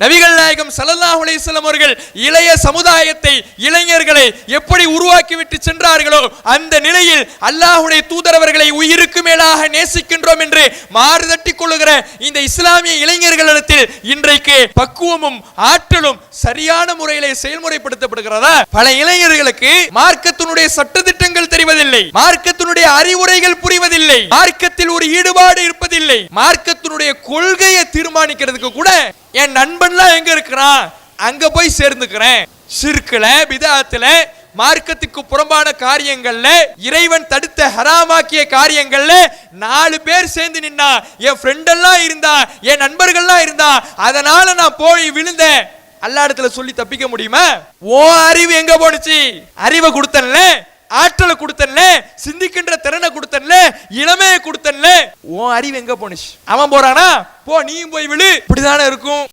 நபிகள் நாயகம் ஸல்லல்லாஹு அலைஹி வஸல்லம் அவர்கள் இளைய சமுதாயத்தை, இளைஞர்களை எப்படி உருவாக்கிவிட்டு சென்றார்களோ அந்த நிலையில் அல்லாஹ்வுடைய தூதரவர்களை உயிருக்கு மேலாக நேசிக்கின்றோம் என்று மாறுதட்டி கொள்ளுகிற இந்த இஸ்லாமிய இளைஞர்களிடத்தில் இன்றைக்கு பக்குவமும் ஆற்றலும் சரியான முறையிலே செயல்முறைப்படுத்தப்படுகிறதா? பல இளைஞர்களுக்கு மார்க்கத்தினுடைய சட்டதிட்டங்கள் தெரிவதில்லை, மார்க்கத்தினுடைய அறிவுரைகள் புரிவதில்லை, மார்க்கத்தில் ஒரு ஈடுபாடு இருப்பதில்லை, மார்க்கத்தினுடைய கொள்கையை தீர்மானிக்கிறதுக்கு கூட என் நண்பன்லாம் எங்க இருக்கிறான் அங்க போய் சேர்ந்துக்கிறேன். ஷிர்க்ல, பிதஅத்துல, மார்க்கத்துக்கு புறம்பான காரியங்கள்ல, இறைவன் தடுத்த ஹராமாக்கிய காரியங்கள்ல 4 பேர் சேர்ந்து நின்னா, என் ஃப்ரெண்ட் எல்லாம் இருந்தா, என் நண்பர்கள்லாம் இருந்தா, அதனால நான் போய் விழுந்தேன். அல்லாஹ் இடத்துல சொல்லி தப்பிக்க முடியுமா? ஓ அறிவு எங்க போனுச்சு? அறிவை கொடுத்தன்ல, ஆற்றலை கொடுத்தன்ல, சிந்திக்கின்ற திறனை கொடுத்தன்ல, இளமையை கொடுத்தன்ல, ஓ அறிவு எங்க போனுச்சு? அவன் போறானா, போ நீயும் போய் விழு. இப்படிதானே இருக்கும்.